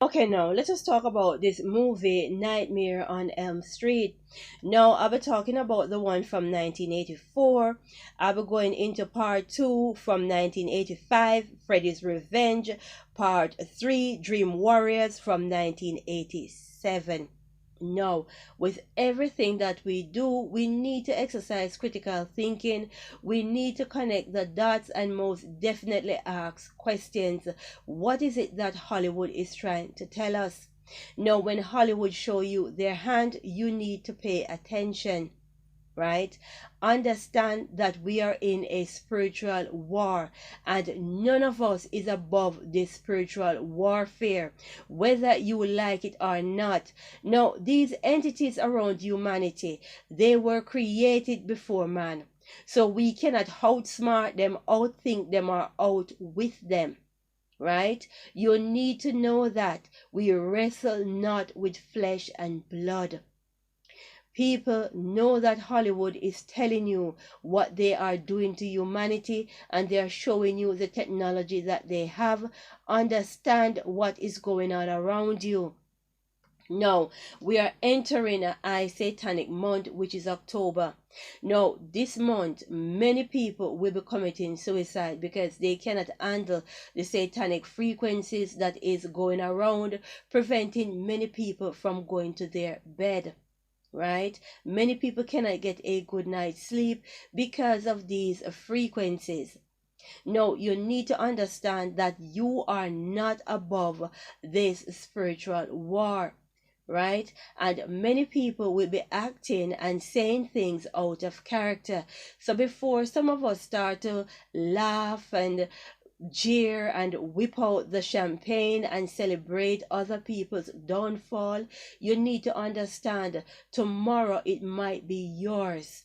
Okay, now let us talk about this movie Nightmare on Elm Street. Now, I'll be talking about the one from 1984. I'll be going into part 2 from 1985, Freddy's Revenge, part 3, Dream Warriors from 1987. No, with everything that we do, we need to exercise critical thinking. We need to connect the dots and most definitely ask questions. What is it that Hollywood is trying to tell us? Now, when Hollywood show you their hand, you need to pay attention, right? Understand that we are in a spiritual war and none of us is above this spiritual warfare, whether you like it or not. Now, these entities around humanity, they were created before man. So we cannot outsmart them, outthink them, or outwit them. Right? You need to know that we wrestle not with flesh and blood. People know that Hollywood is telling you what they are doing to humanity and they are showing you the technology that they have. Understand what is going on around you. Now, we are entering a high satanic month, which is October. Now, this month, many people will be committing suicide because they cannot handle the satanic frequencies that is going around, preventing many people from going to their bed. Right? Many people cannot get a good night's sleep because of these frequencies. No, you need to understand that you are not above this spiritual war, right? And many people will be acting and saying things out of character. So before some of us start to laugh and jeer and whip out the champagne and celebrate other people's downfall, you need to understand tomorrow it might be yours,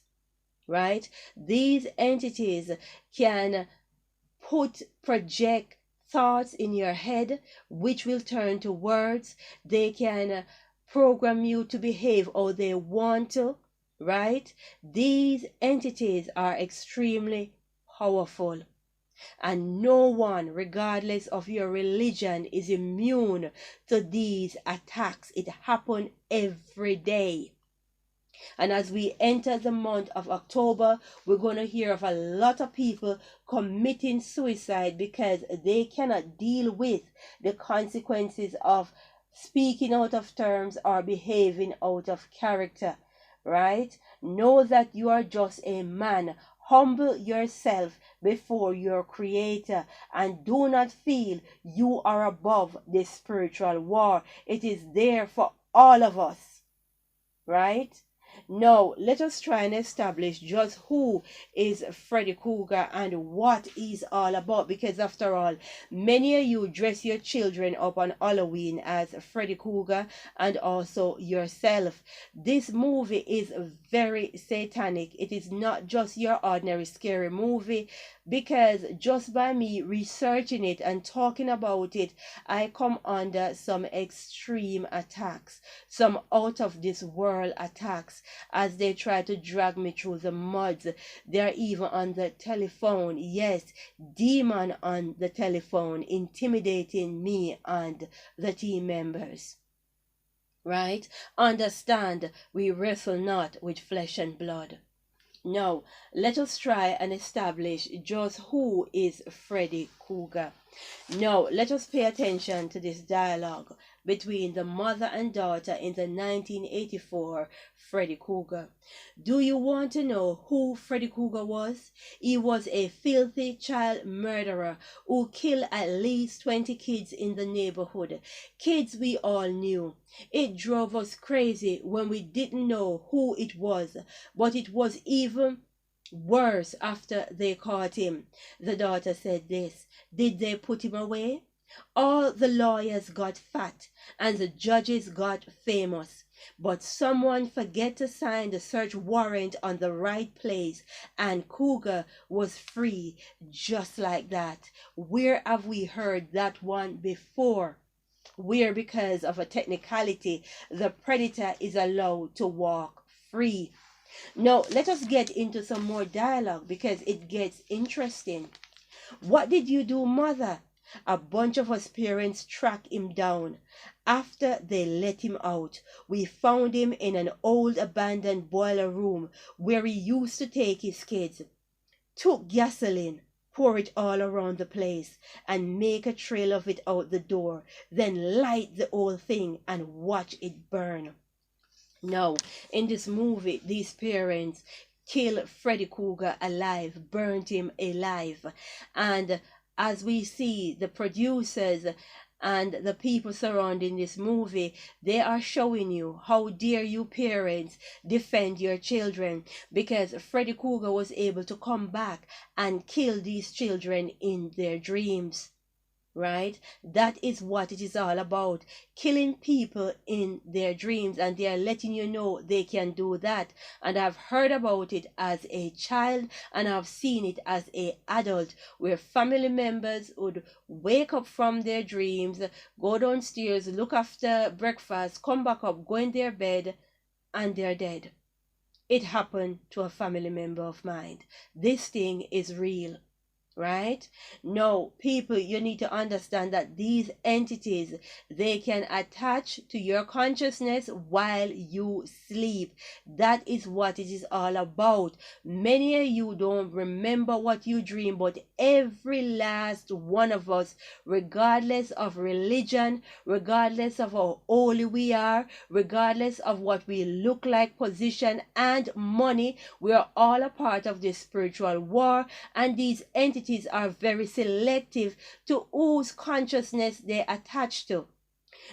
right? These entities can project thoughts in your head which will turn to words. They can program you to behave how they want to, right? These entities are extremely powerful. And no one, regardless of your religion, is immune to these attacks. It happens every day. And as we enter the month of October, we're going to hear of a lot of people committing suicide because they cannot deal with the consequences of speaking out of terms or behaving out of character, right? Know that you are just a man. Humble yourself before your creator and do not feel you are above this spiritual war. It is there for all of us, right? Now, let us try and establish just who is Freddy Krueger and what he's all about. Because after all, many of you dress your children up on Halloween as Freddy Krueger and also yourself. This movie is very satanic. It is not just your ordinary scary movie, because just by me researching it and talking about it, I come under some extreme attacks, some out of this world attacks as they try to drag me through the muds. They're even on the telephone. Yes, demon on the telephone, intimidating me and the team members. Right? Understand, we wrestle not with flesh and blood. Now, let us try and establish just who is Freddy Krueger. Now, let us pay attention to this dialogue between the mother and daughter in the 1984 Freddy Krueger. Do you want to know who Freddy Krueger was? He was a filthy child murderer who killed at least 20 kids in the neighborhood. Kids we all knew. It drove us crazy when we didn't know who it was, but it was even worse after they caught him. The daughter said this: did they put him away? All the lawyers got fat and the judges got famous, but someone forget to sign the search warrant on the right place and Krueger was free just like that. Where have we heard that one before? Where, because of a technicality, the predator is allowed to walk free. Now, let us get into some more dialogue because it gets interesting. What did you do, mother? A bunch of us parents tracked him down. After they let him out, we found him in an old abandoned boiler room where he used to take his kids. Took gasoline, pour it all around the place, and make a trail of it out the door, then light the whole thing and watch it burn. Now, in this movie, these parents kill Freddy Krueger alive, burnt him alive. And as we see, the producers and the people surrounding this movie, they are showing you how dare you parents defend your children, because Freddy Krueger was able to come back and kill these children in their dreams. Right? That is what it is all about. Killing people in their dreams, and they are letting you know they can do that. And I've heard about it as a child, and I've seen it as an adult, where family members would wake up from their dreams, go downstairs, look after breakfast, come back up, go in their bed, and they're dead. It happened to a family member of mine. This thing is real. Right? No, people, you need to understand that these entities, they can attach to your consciousness while you sleep. That is what it is all about. Many of you don't remember what you dream, but every last one of us, regardless of religion, regardless of how holy we are, regardless of what we look like, position and money, we are all a part of this spiritual war, and these entities are very selective to whose consciousness they attach to.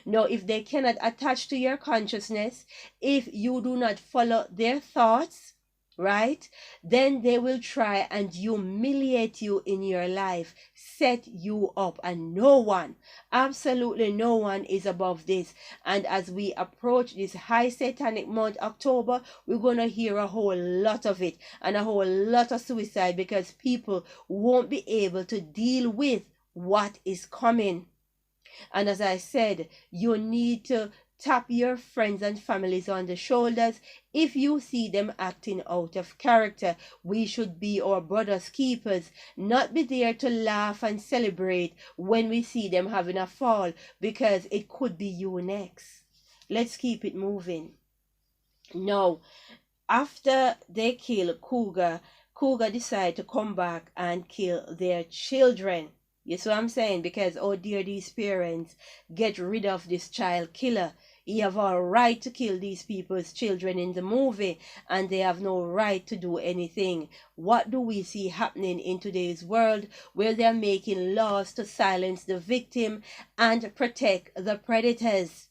Now, if they cannot attach to your consciousness, if you do not follow their thoughts, right, then they will try and humiliate you in your life, set you up, and no one, absolutely no one is above this. And as we approach this high satanic month, October, we're going to hear a whole lot of it, and a whole lot of suicide, because people won't be able to deal with what is coming. And as I said, you need to tap your friends and families on the shoulders if you see them acting out of character. We should be our brothers' keepers, not be there to laugh and celebrate when we see them having a fall, because it could be you next. Let's keep it moving. Now, after they kill Krueger decided to come back and kill their children. You see what I'm saying? Because, oh dear, these parents, get rid of this child killer. He have all right to kill these people's children in the movie, and they have no right to do anything. What do we see happening in today's world, where they're making laws to silence the victim and protect the predators?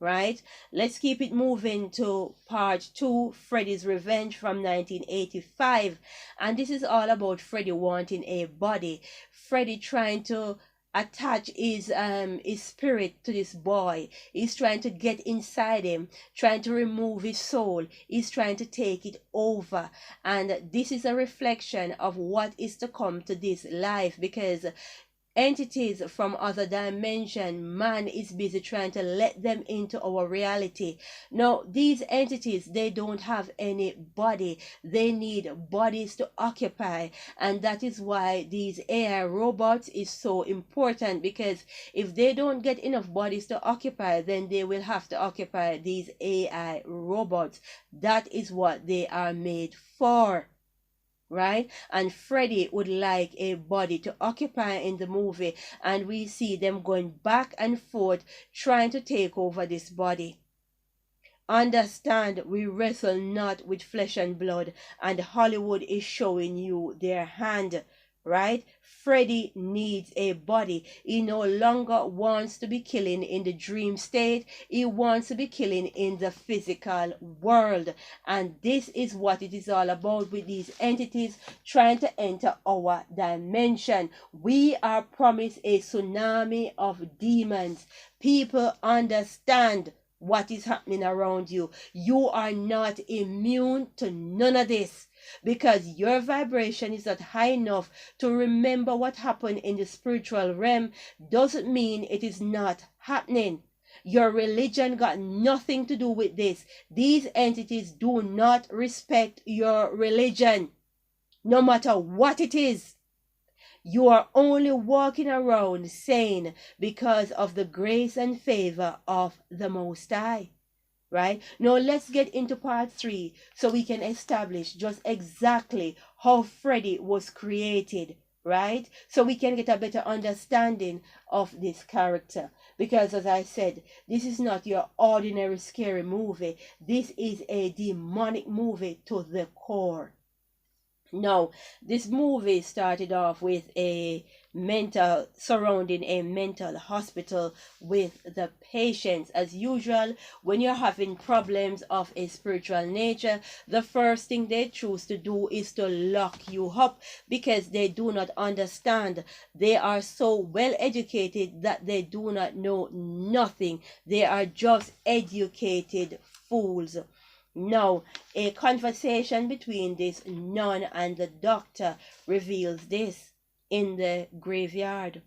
Right? Let's keep it moving to part 2, Freddy's Revenge from 1985. And this is all about Freddy wanting a body. Freddy trying to attach his spirit to this boy. He's trying to get inside him, trying to remove his soul. He's trying to take it over. And this is a reflection of what is to come to this life, because entities from other dimension, man is busy trying to let them into our reality. Now, these entities, they don't have any body. They need bodies to occupy, and that is why these AI robots is so important, because if they don't get enough bodies to occupy, then they will have to occupy these AI robots. That is what they are made for. Right? And Freddy would like a body to occupy in the movie, and we see them going back and forth trying to take over this body. Understand, we wrestle not with flesh and blood, and Hollywood is showing you their hand. Right? Freddy needs a body. He no longer wants to be killing in the dream state. He wants to be killing in the physical world. And this is what it is all about with these entities trying to enter our dimension. We are promised a tsunami of demons. People, understand what is happening around you. You are not immune to none of this, because your vibration is not high enough to remember what happened in the spiritual realm. Doesn't mean it is not happening. Your religion got nothing to do with this. These entities do not respect your religion, no matter what it is. You are only walking around sane because of the grace and favor of the Most High. Right? Now let's get into part 3 so we can establish just exactly how Freddy was created, right? So we can get a better understanding of this character. Because as I said, this is not your ordinary scary movie. This is a demonic movie to the core. Now, this movie started off with surrounding a mental hospital with the patients. As usual, when you're having problems of a spiritual nature, the first thing they choose to do is to lock you up because they do not understand. They are so well educated that they do not know nothing. They are just educated fools. Now, a conversation between this nun and the doctor reveals this in the graveyard.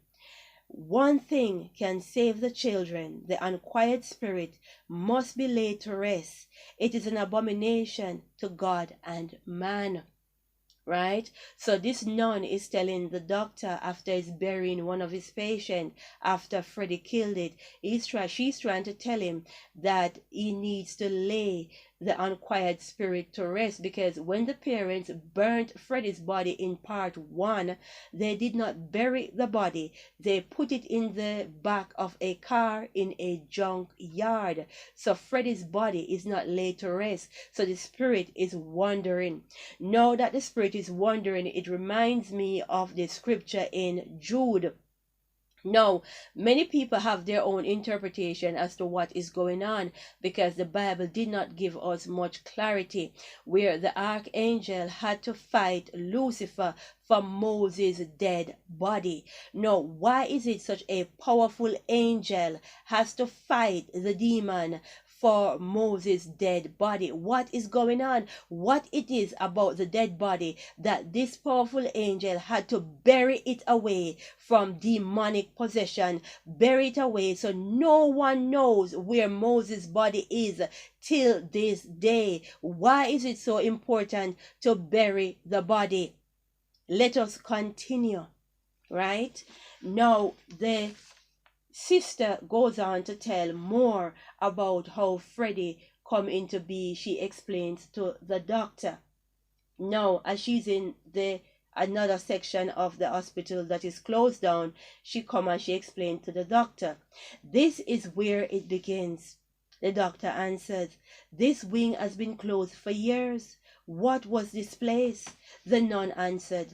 One thing can save the children. The unquiet spirit must be laid to rest. It is an abomination to God and man. Right? So this nun is telling the doctor after he's burying one of his patients, after Freddy killed it, she's trying to tell him that he needs to lay the unquiet spirit to rest, because when the parents burnt Freddy's body in part 1, they did not bury the body. They put it in the back of a car in a junk yard. So Freddy's body is not laid to rest. So the spirit is wandering. Now that the spirit is wandering, it reminds me of the scripture in Jude. Now, many people have their own interpretation as to what is going on, because the Bible did not give us much clarity, where the archangel had to fight Lucifer for Moses' dead body. Now, why is it such a powerful angel has to fight the demon for Moses' dead body? What is going on? What it is about the dead body that this powerful angel had to bury it away from demonic possession, bury it away so no one knows where Moses' body is till this day? Why is it so important to bury the body? Let us continue, right? Now, the sister goes on to tell more about how Freddy come into be. She explains to the doctor. Now, as she's in the another section of the hospital that is closed down, she come and she explained to the doctor. This is where it begins. The doctor answered, this wing has been closed for years. What was this place? The nun answered,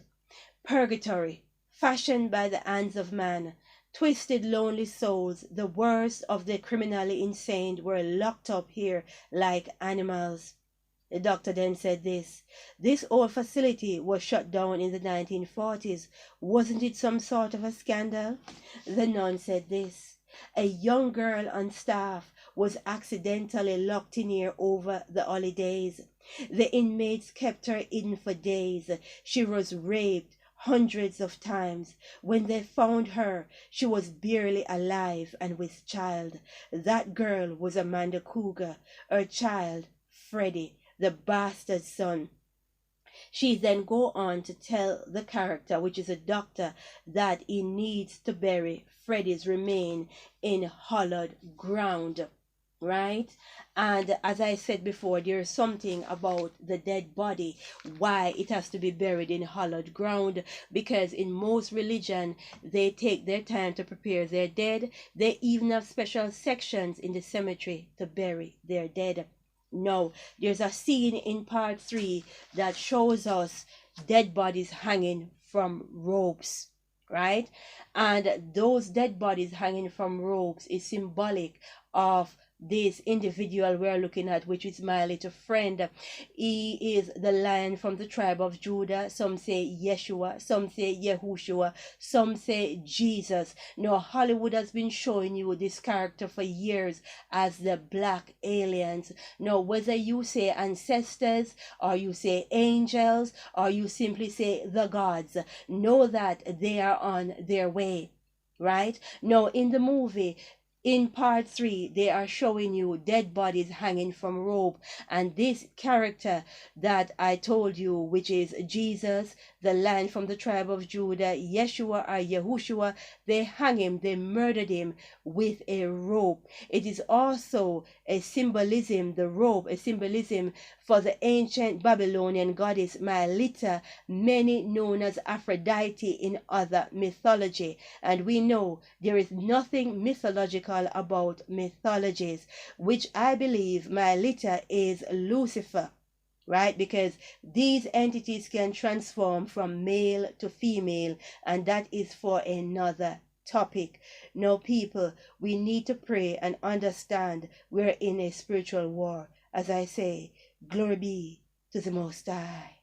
purgatory, fashioned by the hands of man. Twisted, lonely souls, the worst of the criminally insane, were locked up here like animals. The doctor then said this old facility was shut down in the 1940s. Wasn't it some sort of a scandal? The nun said this. A young girl on staff was accidentally locked in here over the holidays. The inmates kept her hidden for days. She was raped hundreds of times. When they found her, she was barely alive and with child. That girl was Amanda Cougar. Her child, Freddy, the bastard son. She then go on to tell the character, which is a doctor, that he needs to bury Freddy's remain in hollowed ground. Right? And as I said before, there is something about the dead body, why it has to be buried in hallowed ground, because in most religion they take their time to prepare their dead. They even have special sections in the cemetery to bury their dead. No, there's a scene in part 3 that shows us dead bodies hanging from ropes, right? And those dead bodies hanging from ropes is symbolic of this individual we're looking at, which is my little friend. He is the Lion from the tribe of Judah. Some say Yeshua, some say Yehoshua, some say Jesus. Now, Hollywood has been showing you this character for years as the black aliens. Now, whether you say ancestors, or you say angels, or you simply say the gods, know that they are on their way. Right? Now, in the movie, In part 3, they are showing you dead bodies hanging from rope. And this character that I told you, which is Jesus, the Lion from the tribe of Judah, Yeshua or Yahushua, they hang him, they murdered him with a rope. It is also a symbolism, the rope, a symbolism for the ancient Babylonian goddess Mylitta, many known as Aphrodite in other mythology. And we know there is nothing mythological about mythologies, which I believe Mylitta is Lucifer, right? Because these entities can transform from male to female, and that is for another topic. Now, people, we need to pray and understand we're in a spiritual war. As I say, glory be to the Most High.